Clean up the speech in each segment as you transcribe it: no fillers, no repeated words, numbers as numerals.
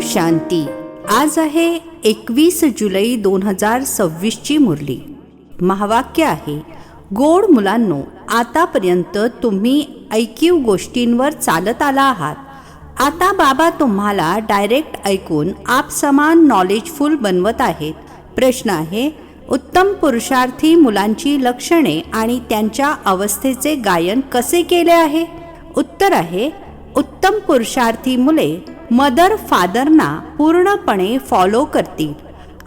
शांती. आज आहे 21 जुलै 2026 ची मुरली. महावाक्य आहे, गोड मुलांनो, आतापर्यंत तुम्ही ऐकीव गोष्टींवर चालत आला आहात. आता बाबा तुम्हाला डायरेक्ट ऐकून आपसमान नॉलेजफुल बनवत आहेत. प्रश्न आहे, उत्तम पुरुषार्थी मुलांची लक्षणे आणि त्यांच्या अवस्थेचे गायन कसे केले आहे? उत्तर आहे, उत्तम पुरुषार्थी मुले मदर फादरना पूर्णपणे फॉलो करतील,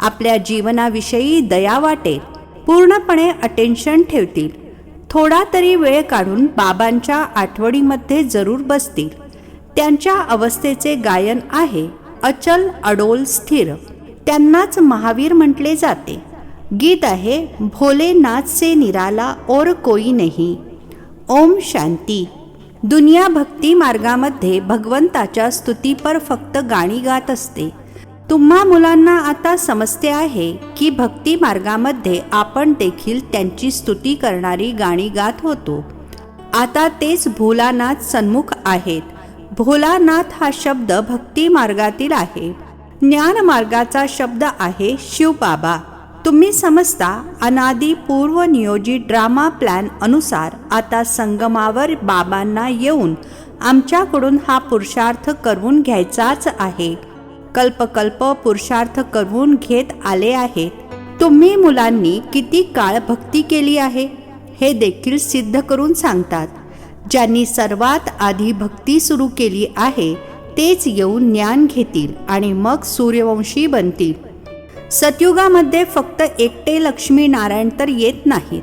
आपल्या जीवनाविषयी दया वाटेल, पूर्णपणे अटेन्शन ठेवतील, थोडा तरी वेळ काढून बाबांच्या आठवणीमध्ये जरूर बसतील. त्यांच्या अवस्थेचे गायन आहे अचल अडोल स्थिर. त्यांनाच महावीर म्हटले जाते. गीत आहे, भोलेनाथ से निराला और कोई नहीं. ओम शांती. दुनिया भक्ती मार्गामध्ये भगवंताच्या स्तुतीपर फक्त गाणी गात असते. तुम्हा मुलांना आता समजते आहे की भक्ती मार्गामध्ये आपण देखील त्यांची स्तुती करणारी गाणी गात होतो. आता तेच भोलानाथ सन्मुख आहेत. भोलानाथ हा शब्द भक्ती मार्गातील आहे. ज्ञान मार्गाचा शब्द आहे शिवबाबा. तुम्ही समजता, अनादी पूर्व नियोजित ड्रामा प्लॅन अनुसार आता संगमावर बाबांना येऊन आमच्याकडून हा पुरुषार्थ करवून घ्यायचाच आहे. कल्पकल्प पुरुषार्थ करवून घेत आले आहेत. तुम्ही मुलांनी किती काळ भक्ती केली आहे हे देखील सिद्ध करून सांगतात. ज्यांनी सर्वात आधी भक्ती सुरू केली आहे तेच येऊन ज्ञान घेतील आणि मग सूर्यवंशी बनतील. सतयुगामध्ये फक्त एकटे लक्ष्मी नारायण तर येत नाहीत,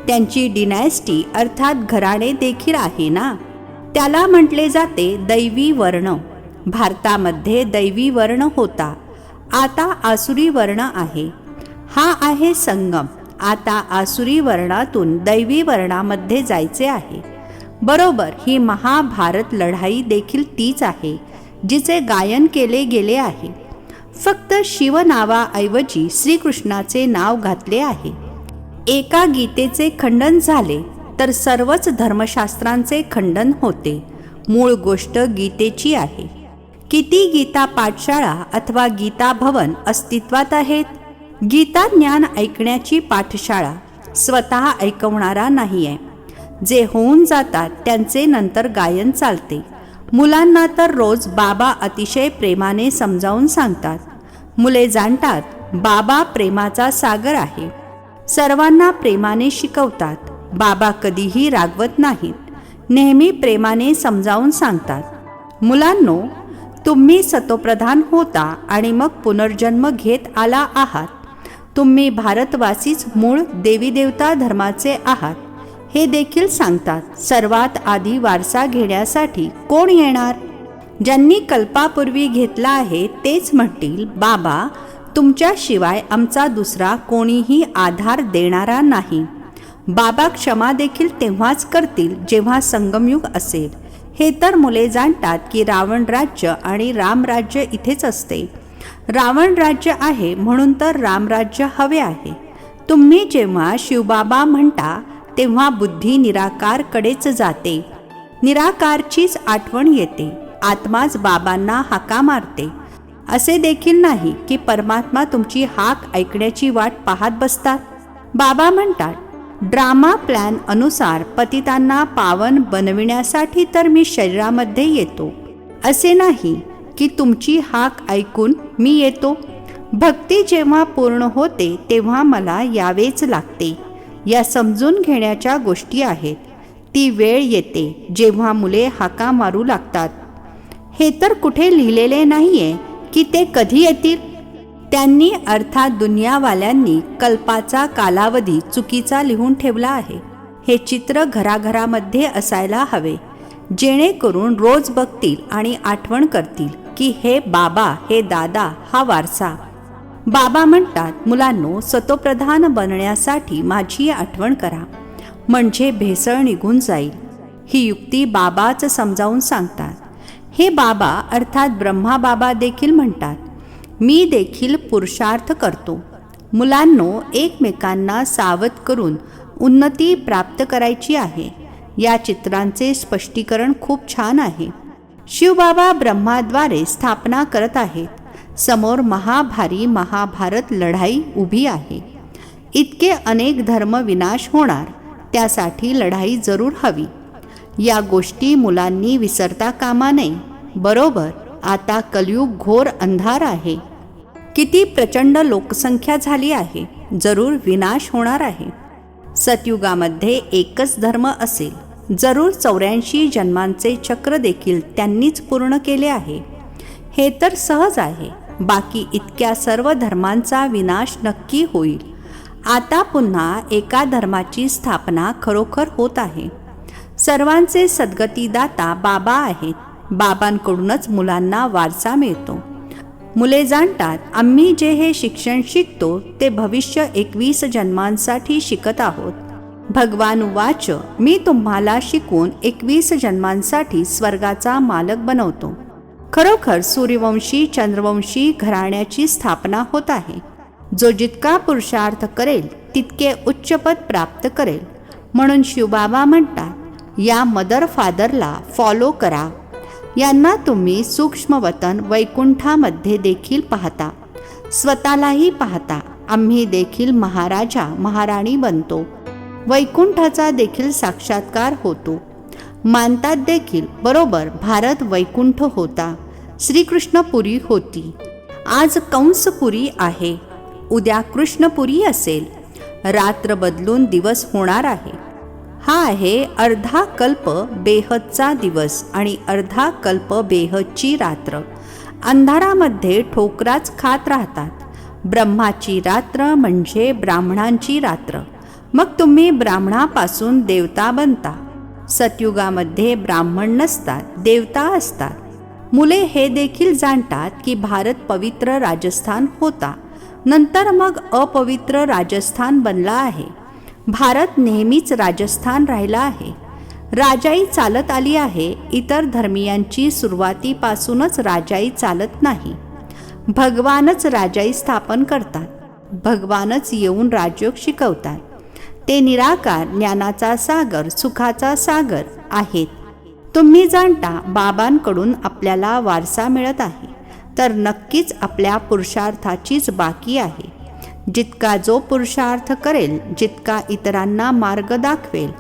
त्यांची डिनायस्टी अर्थात घराणे देखील आहे ना. त्याला म्हटले जाते दैवी वर्ण. भारतामध्ये दैवी वर्ण होता, आता आसुरी वर्ण आहे. हा आहे संगम. आता आसुरी वर्णातून दैवी वर्णामध्ये जायचे आहे. बरोबर, ही महाभारत लढाई देखील तीच आहे जिचे गायन केले गेले आहे. फक्त शिवनावाऐवजी श्रीकृष्णाचे नाव घातले आहे. एका गीतेचे खंडन झाले तर सर्वच धर्मशास्त्रांचे खंडन होते. मूळ गोष्ट गीतेची आहे. किती गीता पाठशाळा अथवा गीता भवन अस्तित्वात आहेत? गीता ज्ञान ऐकण्याची पाठशाळा स्वतः ऐकवणारा नाही आहे. जे होऊन जातात त्यांचे नंतर गायन चालते. मुलांना तर रोज बाबा अतिशय प्रेमाने समजावून सांगतात. मुले जाणतात बाबा प्रेमाचा सागर आहे. सर्वांना प्रेमाने शिकवतात. बाबा कधीही रागवत नाहीत, नेहमी प्रेमाने समजावून सांगतात. मुलांनो, तुम्ही सतोप्रधान होता आणि मग पुनर्जन्म घेत आला आहात. तुम्ही भारतवासीच मूळ देवी देवता धर्माचे आहात हे देखील सांगतात. सर्वात आधी वारसा घेण्यासाठी कोण येणार? ज्यांनी कल्पापूर्वी घेतला आहे तेच म्हणतील, बाबा तुमच्याशिवाय आमचा दुसरा कोणीही आधार देणारा नाही. बाबा क्षमा देखील तेव्हाच करतील जेव्हा संगमयुग असेल. हे तर मुले जाणतात की रावण राज्य आणि रामराज्य इथेच असते. रावण राज्य आहे म्हणून तर रामराज्य हवे आहे. तुम्ही जेव्हा शिवबाबा म्हणता तेव्हा बुद्धी निराकारकडेच जाते. निराकारचीच आठवण येते. आत्माच बाबांना हाका मारते. असे देखील नाही की परमात्मा तुमची हाक ऐकण्याची वाट पाहत बसतात. बाबा म्हणतात, ड्रामा प्लॅन अनुसार पतितांना पावन बनविण्यासाठी तर मी शरीरामध्ये येतो. असे नाही की तुमची हाक ऐकून मी येतो. भक्ती जेव्हा पूर्ण होते तेव्हा मला यावेच लागते. या समजून घेण्याच्या गोष्टी आहेत. ती वेळ येते जेव्हा मुले हाका मारू लागतात. हे तर कुठे लिहिलेले नाहीये की ते कधी येतील. त्यांनी अर्थात दुनियावाल्यांनी कल्पाचा कालावधी चुकीचा लिहून ठेवला आहे. हे चित्र घराघरामध्ये असायला हवे, जेणेकरून रोज बघतील आणि आठवण करतील की हे बाबा, हे दादा, हा वारसा. बाबा म्हणतात, मुलांनो, सतोप्रधान बनण्यासाठी माझी आठवण करा म्हणजे भेसळ निघून जाईल. ही युक्ती बाबाच समजावून सांगतात. हे बाबा अर्थात ब्रह्मा बाबा देखील म्हणतात, मी देखील पुरुषार्थ करतो. मुलांनो, एकमेकांना सावध करून उन्नती प्राप्त करायची आहे. या चित्रांचे स्पष्टीकरण खूप छान आहे. शिवबाबा ब्रह्माद्वारे स्थापना करत आहेत. समोर महाभारी महाभारत लढाई उभी आहे. इतके अनेक धर्म विनाश होणार, त्यासाठी लढाई जरूर हवी. या गोष्टी मुलांनी विसरता कामा नये. बरोबर, आता कलियुग घोर अंधार आहे. किती प्रचंड लोकसंख्या झाली आहे. जरूर विनाश होणार आहे. सतयुगामध्ये एकच धर्म असेल. जरूर 84 जन्मांचे चक्र देखील त्यांनीच पूर्ण केले आहे. हे तर सहज आहे. बाकी इतक्या सर्व धर्मांचा विनाश नक्की होईल. आता पुन्हा एका धर्माची स्थापना खरोखर होत आहे. सर्वांचे सद्गतीदाता बाबा आहेत. बाबांकडूनच मुलांना वारसा मिळतो. मुले जाणतात, आम्ही जे हे शिक्षण शिकतो ते भविष्य 21 जन्मांसाठी शिकत आहोत. भगवान उवाच, मी तुम्हाला शिकवून 21 जन्मांसाठी स्वर्गाचा मालक बनवतो. खरोखर सूर्यवंशी चंद्रवंशी घराण्याची स्थापना होत आहे. जो जितका पुरुषार्थ करेल तितके उच्चपद प्राप्त करेल. म्हणून शिवबाबा म्हणतात, या मदर फादरला फॉलो करा. यांना तुम्ही सूक्ष्मवतन वैकुंठामध्ये देखील पाहता, स्वतःलाही पाहता. आम्ही देखील महाराजा महाराणी बनतो. वैकुंठाचा देखील साक्षात्कार होतो. मानतात देखील, बरोबर, भारत वैकुंठ होता. श्रीकृष्णपुरी होती. आज कंसपुरी आहे. उद्या कृष्णपुरी असेल. रात्र बदलून दिवस होणार आहे. हा आहे अर्धा कल्प बेहदचा दिवस आणि अर्धा कल्प बेहदची रात्र. अंधारामध्ये ठोकराच खात राहतात. ब्रह्माची रात्र म्हणजे ब्राह्मणांची रात्र. मग तुम्ही ब्राह्मणापासून देवता बनता. सतयुगामध्ये ब्राह्मण नसतात, देवता असतात. मुले हे देखील जाणतात की भारत पवित्र राजस्थान होता. नंतर मग अपवित्र राजस्थान बनला आहे. भारत नेहमीच राजस्थान राहिला आहे. राजाई चालत आली आहे. इतर धर्मियांची सुरुवातीपासूनच राजाई चालत नाही. भगवानच राजाई स्थापन करतात. भगवानच येऊन राजयोग शिकवतात. ते निराकार, ज्ञानाचा सागर, सुखाचा सागर आहेत. तुम्ही जाणता बाबांकडून आपल्याला वारसा मिळत आहे. तर नक्कीच आपल्या पुरुषार्थाचीच बाकी आहे. जितका जो पुरुषार्थ करेल, जितका इतरांना मार्ग दाखवेल.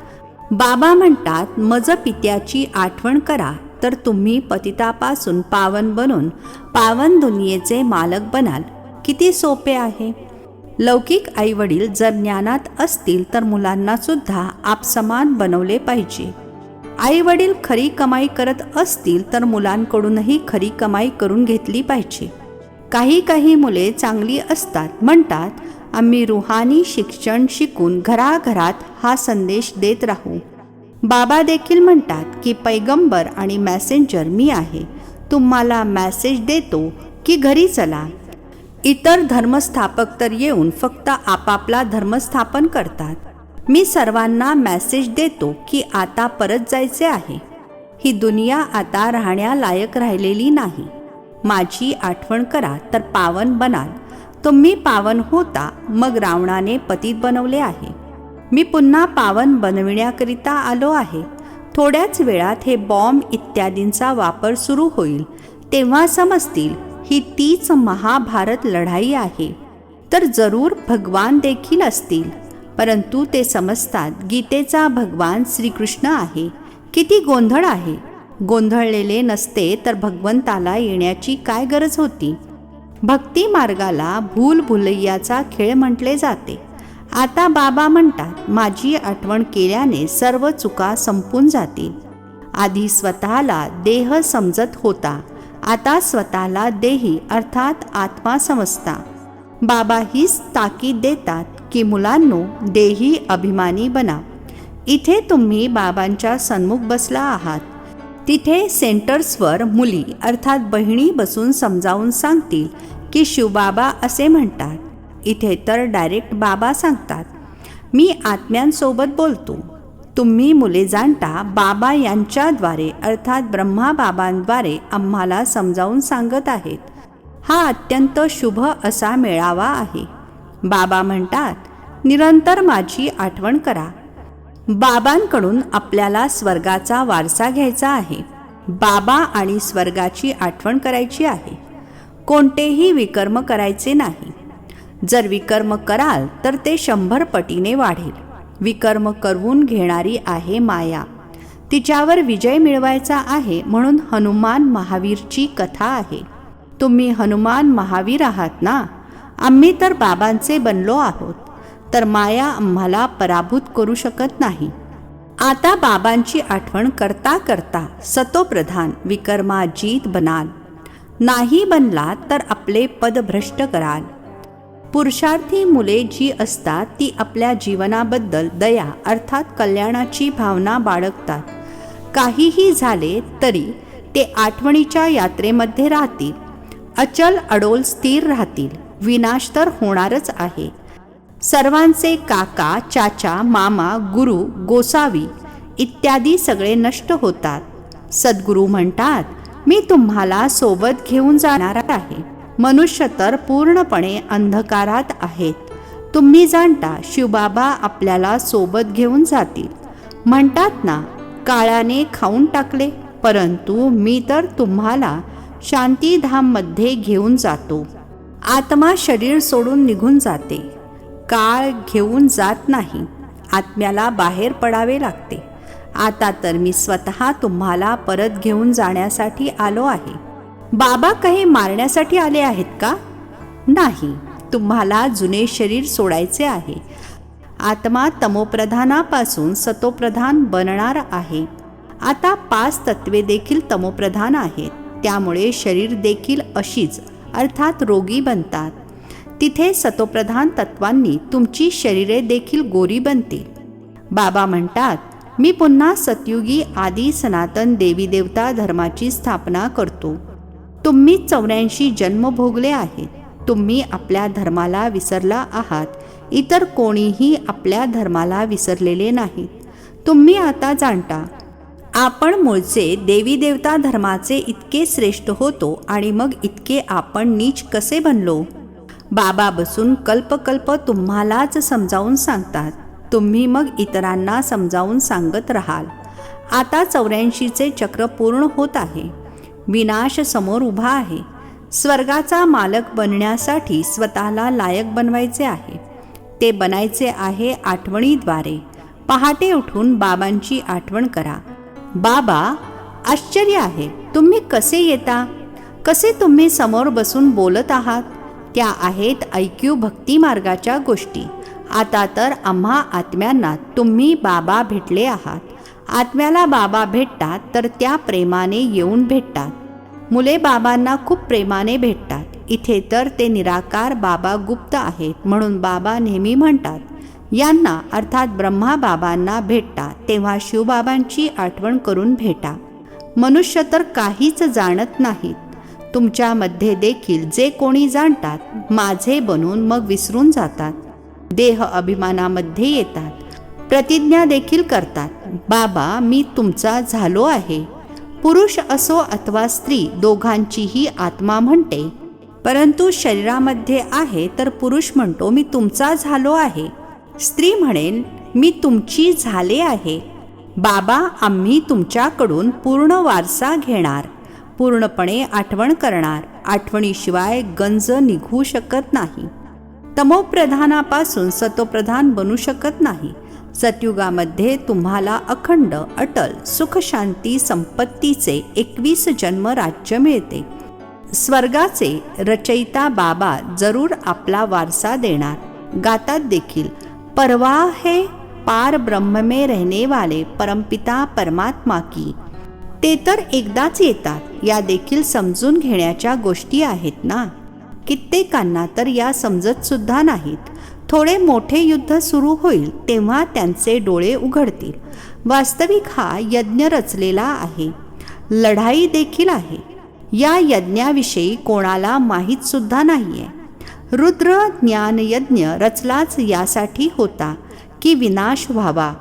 बाबा म्हणतात, मज पित्याची आठवण करा तर तुम्ही पतितापासून पावन बनून पावन दुनियेचे मालक बनाल. किती सोपे आहे. लौकिक आईवडील जर ज्ञानात असतील तर मुलांना सुद्धा आपसमान बनवले पाहिजे. आईवडील खरी कमाई करत असतील तर मुलांकडूनही खरी कमाई करून घेतली पाहिजे. काही मुले चांगली असतात. म्हणतात, आम्ही रुहानी शिक्षण शिकून घराघरात हा संदेश देत राहू. बाबा देखील म्हणतात की पैगंबर आणि मॅसेंजर मी आहे. तुम्हाला मॅसेज देतो की घरी चला. इतर धर्मस्थापक तर येऊन फक्त आपापला धर्मस्थापन करतात. मी सर्वांना मॅसेज देतो की आता परत जायचे आहे. ही दुनिया आता राहण्यालायक राहिलेली नाही. माझी आठवण करा तर पावन बनाल. तुम्ही पावन होता, मग रावणाने पतित बनवले आहे. मी पुन्हा पावन बनविण्याकरिता आलो आहे. थोड्याच वेळात हे बॉम्ब इत्यादींचा वापर सुरू होईल. तेव्हा समजतील ही तीच महाभारत लढाई आहे. तर जरूर भगवान देखील असतील, परंतु ते समजतात गीतेचा भगवान श्रीकृष्ण आहे. किती गोंधळ आहे. गोंधळलेले नसते तर भगवंताला येण्याची काय गरज होती. भक्ती मार्गाला भूलभुलैयाचा खेळ म्हटले जाते. आता बाबा म्हणतात, माझी आठवण केल्याने सर्व चुका संपून जातील. आधी स्वतःला देह समजत होता. आता स्वतःला देही अर्थात आत्मा समजता. बाबा हीच ताकीद देतात की मुलांनो, देही अभिमानी बना. इथे तुम्ही बाबांच्या सन्मुख बसला आहात. तिथे सेंटर्सवर मुली अर्थात बहिणी बसून समजावून सांगतील की शिवबाबा असे म्हणतात. इथे तर डायरेक्ट बाबा सांगतात. मी आत्म्यांसोबत बोलतो. तुम्ही मुले जाणता बाबा यांच्याद्वारे अर्थात ब्रह्मा बाबांद्वारे आम्हाला समजावून सांगत आहेत. हा अत्यंत शुभ असा मेळावा आहे. बाबा म्हणतात, निरंतर माझी आठवण करा. बाबांकडून आपल्याला स्वर्गाचा वारसा घ्यायचा आहे. बाबा आणि स्वर्गाची आठवण करायची आहे. कोणतेही विकर्म करायचे नाही. जर विकर्म कराल तर ते 100 पटीने वाढेल. विकर्म करवून घेणारी आहे माया. तिच्यावर विजय मिळवायचा आहे म्हणून हनुमान महावीरची कथा आहे. तुम्ही हनुमान महावीर आहात ना. आम्ही तर बाबांचे बनलो आहोत, तर माया आम्हाला पराभूत करू शकत नाही. आता बाबांची आठवण करता करता सतोप्रधान विकर्माजीत बनाल. नाही बनला तर आपले पद भ्रष्ट कराल. पुरुषार्थी मुले जी असतात ती आपल्या जीवनाबद्दल दया अर्थात कल्याणाची भावना बाळगतात. काहीही झाले तरी ते आठवणीच्या यात्रेमध्ये राहतील. अचल अडोल स्थिर राहतील. विनाश तर होणारच आहे. सर्वांचे काका, चाचा, मामा, गुरु, गोसावी इत्यादी सगळे नष्ट होतात. सद्गुरू म्हणतात, मी तुम्हाला सोबत घेऊन जाणार आहे. मनुष्य तर पूर्णपणे अंधकारात आहेत. तुम्ही जाणता शिवबाबा आपल्याला सोबत घेऊन जातील. म्हणतात ना, काळाने खाऊन टाकले, परंतु मी तर तुम्हाला शांतीधाममध्ये घेऊन जातो. आत्मा शरीर सोडून निघून जाते. काळ घेऊन जात नाही. आत्म्याला बाहेर पडावे लागते. आता तर मी स्वतः तुम्हाला परत घेऊन जाण्यासाठी आलो आहे. बाबा काही मारण्यासाठी आले आहेत का? नाही. तुम्हाला जुने शरीर सोडायचे आहे. आत्मा तमोप्रधानापासून सतोप्रधान बनणार आहे. आता 5 तत्वे देखील तमोप्रधान आहेत. त्यामुळे शरीर देखील अशीच अर्थात रोगी बनतात. तिथे सतोप्रधान तत्वांनी तुमची शरीरे देखील गोरी बनतील. बाबा म्हणतात, मी पुन्हा सतयुगी आदी सनातन देवी देवता धर्माची स्थापना करतो. तुम्ही 84 जन्म भोगले आहेत. तुम्ही आपल्या धर्माला विसरला आहात. इतर कोणीही आपल्या धर्माला विसरलेले नाहीत. तुम्ही आता जाणता, आपण मूळचे देवी देवता धर्माचे इतके श्रेष्ठ होतो आणि मग इतके आपण नीच कसे बनलो? बाबा बसून कल्पकल्प तुम्हालाच समजावून सांगतात. तुम्ही मग इतरांना समजावून सांगत राहाल. आता 84चे चक्र पूर्ण होत आहे. विनाश समोर उभा आहे. स्वर्गाचा मालक बनण्यासाठी स्वतःला लायक बनवायचे आहे. ते बनायचे आहे आठवणीद्वारे. पहाटे उठून बाबांची आठवण करा. बाबा, आश्चर्य आहे, तुम्ही कसे येता? कसे तुम्ही समोर बसून बोलत आहात? त्या आहेत ऐक्यू भक्ती मार्गाच्या गोष्टी. आता तर आम्हा आत्म्यांना तुम्ही बाबा भेटले आहात. आत्म्याला बाबा भेटतात तर त्या प्रेमाने येऊन भेटतात. मुले बाबांना खूप प्रेमाने भेटतात. इथे तर ते निराकार बाबा गुप्त आहेत म्हणून बाबा नेहमी म्हणतात, यांना अर्थात ब्रह्मा बाबांना भेटता तेव्हा शिवबाबांची आठवण करून भेटा. मनुष्य तर काहीच जाणत नाहीत. तुमच्यामध्ये देखील जे कोणी जाणतात माझे बनून मग विसरून जातात. देह अभिमानामध्ये येतात. प्रतिज्ञा देखील करतात, बाबा मी तुमचा झालो आहे. पुरुष असो अथवा स्त्री दोघांचीही आत्मा म्हणते, परंतु शरीरामध्ये आहे तर पुरुष म्हणतो मी तुमचा झालो आहे. स्त्री म्हणेल मी तुमची झाले आहे. बाबा आम्ही तुमच्याकडून पूर्ण वारसा घेणार. पूर्णपणे आठवण करणार. आठवणीशिवाय गंज निघू शकत नाही. तमोप्रधानापासून सतोप्रधान बनू शकत नाही. सतयुगामध्ये तुम्हाला अखंड अटल सुखशांती संपत्तीचे 21 जन्म राज्य मिळते. स्वर्गाचे रचयिता बाबा जरूर आपला वारसा देणार. गातात देखील, परवाह है पार ब्रह्म में रहने वाले परमपिता परमात्मा की. ते तर एकदाच येतात. या देखील समजून घेण्याच्या गोष्टी आहेत ना. कित्येकांना तर या समजत सुद्धा नाहीत. थोडे मोठे युद्ध सुरू होईल तेव्हा त्यांचे डोळे उघडतील. वास्तविक हा यज्ञ रचलेला आहे. लढाई देखील आहे. या यज्ञाविषयी कोणाला माहीत सुद्धा नाहीये. रुद्र ज्ञान यज्ञ रचलाच यासाठी होता की विनाश व्हावा.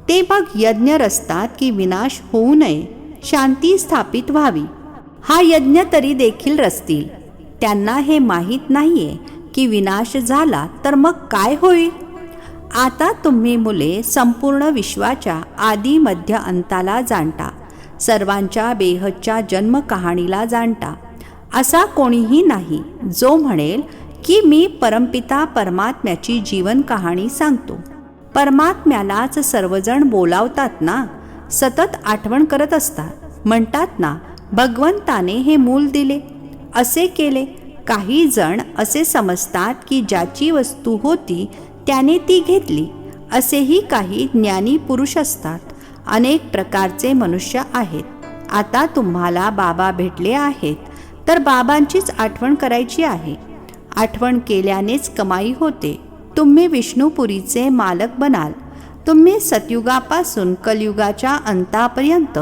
ते मग यज्ञ रचतात की विनाश होऊ नये, शांती स्थापित व्हावी. हा यज्ञ तरी देखील रचतील. त्यांना हे माहीत नाहीये की विनाश झाला तर मग काय होईल. आता तुम्ही मुले संपूर्ण विश्वाच्या आदी मध्य अंताला जाणता. सर्वांच्या बेहदच्या जन्म कहाणीला जाणता असा कोणीही नाही जो म्हणेल की मी परमपिता परमात्म्याची जीवन कहाणी सांगतो. परमात्म्यालाच सर्वजण बोलावतात ना, सतत आठवण करत असतात. म्हणतात ना, भगवंताने हे मूल दिले, असे केले. काही जण असे समजतात की ज्याची वस्तू होती त्याने ती घेतली. असेही काही ज्ञानी पुरुष असतात. अनेक प्रकारचे मनुष्य आहेत. आता तुम्हाला बाबा भेटले आहेत तर बाबांचीच आठवण करायची आहे. आठवण केल्यानेच कमाई होते. तुम्ही विष्णुपुरीचे मालक बनाल. तुम्ही सतयुगापासून कलियुगाच्या अंतापर्यंत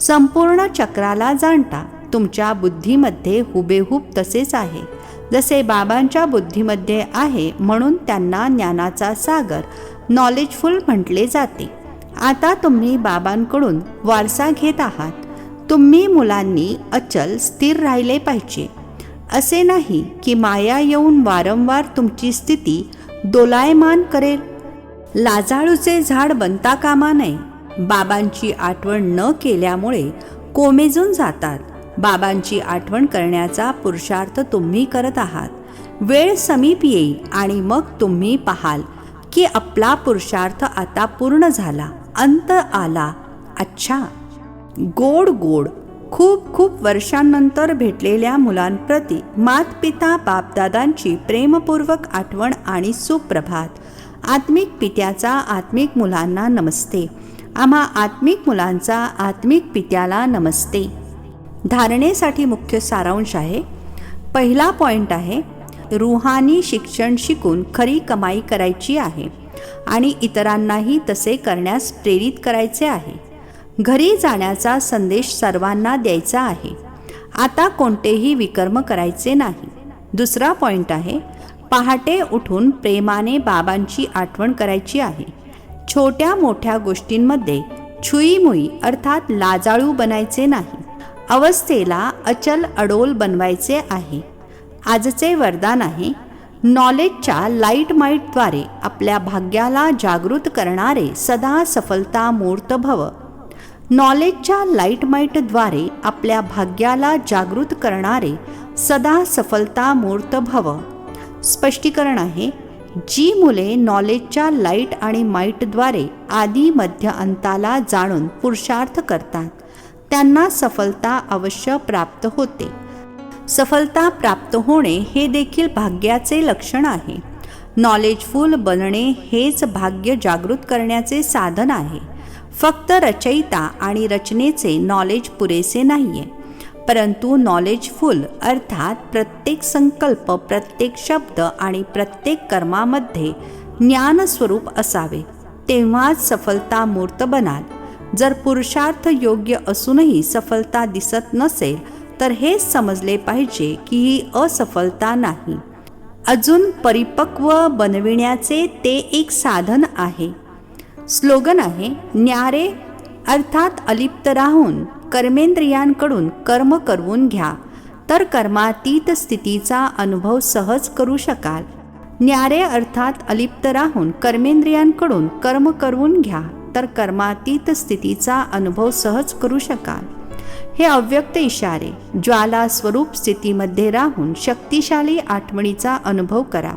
संपूर्ण चक्राला जाणता. तुमच्या बुद्धीमध्ये हुबेहूब तसेच आहे जसे बाबांच्या बुद्धीमध्ये आहे, म्हणून त्यांना ज्ञानाचा सागर नॉलेजफुल म्हटले जाते. आता तुम्ही बाबांकडून वारसा घेत आहात. तुम्ही मुलांनी अचल स्थिर राहिले पाहिजे. असे नाही की माया येऊन वारंवार तुमची स्थिती दोलायमान करेल. लाजाळूचे झाड बनता कामा नये. बाबांची आठवण न केल्यामुळे कोमेजून जातात. बाबांची आठवण करण्याचा पुरुषार्थ तुम्ही करत आहात. वेळ समीप येईल आणि मग तुम्ही पाहाल की आपला पुरुषार्थ आता पूर्ण झाला, अंत आला. अच्छा, गोड गोड खूप खूप वर्षांनंतर भेटलेल्या मुलांप्रती मातपिता बापदादांची प्रेमपूर्वक आठवण आणि सुप्रभात. आत्मिक पित्याचा आत्मिक मुलांना नमस्ते. आम्हा आत्मिक मुलांचा आत्मिक पित्याला नमस्ते. धारणेसाठी मुख्य सारांश आहे. पहिला पॉईंट आहे, रूहानी शिक्षण शिकून खरी कमाई करायची आहे आणि इतरांनाही तसे करण्यास प्रेरित करायचे आहे. घरी जाण्याचा संदेश सर्वांना द्यायचा आहे. आता कोणतेही विकर्म करायचे नाही. दुसरा पॉईंट आहे, पहाटे उठून प्रेमाने बाबांची आठवण करायची आहे. छोट्या मोठ्या गोष्टींमध्ये छुईमुई अर्थात लाजाळू बनायचे नाही. अवस्थेला अचल अडोल बनवायचे आहे. आजचे वरदान आहे, नॉलेजच्या लाईट माईटद्वारे आपल्या भाग्याला जागृत करणारे सदा सफलता मूर्त भव. नॉलेजच्या लाईट माईटद्वारे आपल्या भाग्याला जागृत करणारे सदा सफलता मूर्त भव. स्पष्टीकरण आहे, जी मुले नॉलेजच्या लाईट आणि माईटद्वारे आदी मध्य अंताला जाणून पुरुषार्थ करतात त्यांना सफलता अवश्य प्राप्त होते. सफलता प्राप्त होणे हे देखील भाग्याचे लक्षण आहे. नॉलेजफुल बनणे हेच भाग्य जागृत करण्याचे साधन आहे. फक्त रचयिता आणि रचनेचे नॉलेज पुरेसे नाही आहे, परंतु नॉलेजफुल अर्थात प्रत्येक संकल्प, प्रत्येक शब्द आणि प्रत्येक कर्मामध्ये ज्ञानस्वरूप असावे. तेव्हाच सफलता मूर्त बनाल. जर पुरुषार्थ योग्य असूनही सफलता दिसत नसेल तर हेच समजले पाहिजे की ही असफलता नाही, अजून परिपक्व बनविण्याचे ते एक साधन आहे. स्लोगन आहे, न्यारे अर्थात अलिप्त राहून कर्मेंद्रियांकडून कर्म करवून घ्या तर कर्मातीत स्थितीचा अनुभव सहज करू शकाल. न्यारे अर्थात अलिप्त राहून कर्मेंद्रियांकडून कर्म करवून घ्या तर कर्मातीत स्थितीचा अनुभव सहज करू शकाल. हे अव्यक्त इशारे ज्वाला स्वरूप स्थितीमध्ये राहून शक्तिशाली आठवणीचा अनुभव करा.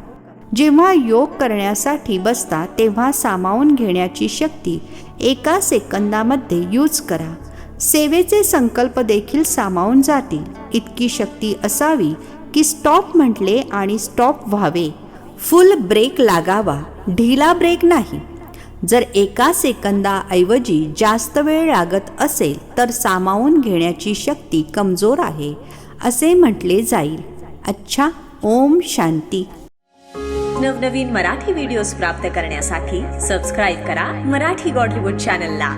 जेव्हा योग करण्यासाठी बसता तेव्हा सामावून घेण्याची शक्ती एका सेकंदामध्ये यूज करा. सेवेचे संकल्प देखील सामावून जातील. इतकी शक्ती असावी की स्टॉप म्हटले आणि स्टॉप व्हावे. फुल ब्रेक लागावा, ढिला ब्रेक नाही. जर एका सेकंदाऐवजी जास्त वेळ लागत असेल तर सामावून घेण्याची शक्ती कमजोर आहे असे म्हटले जाईल. अच्छा, ओम शांती. नवनवीन मराठी व्हिडिओज प्राप्त करण्यासाठी सबस्क्राईब करा मराठी गॉडलीवूड चॅनलला.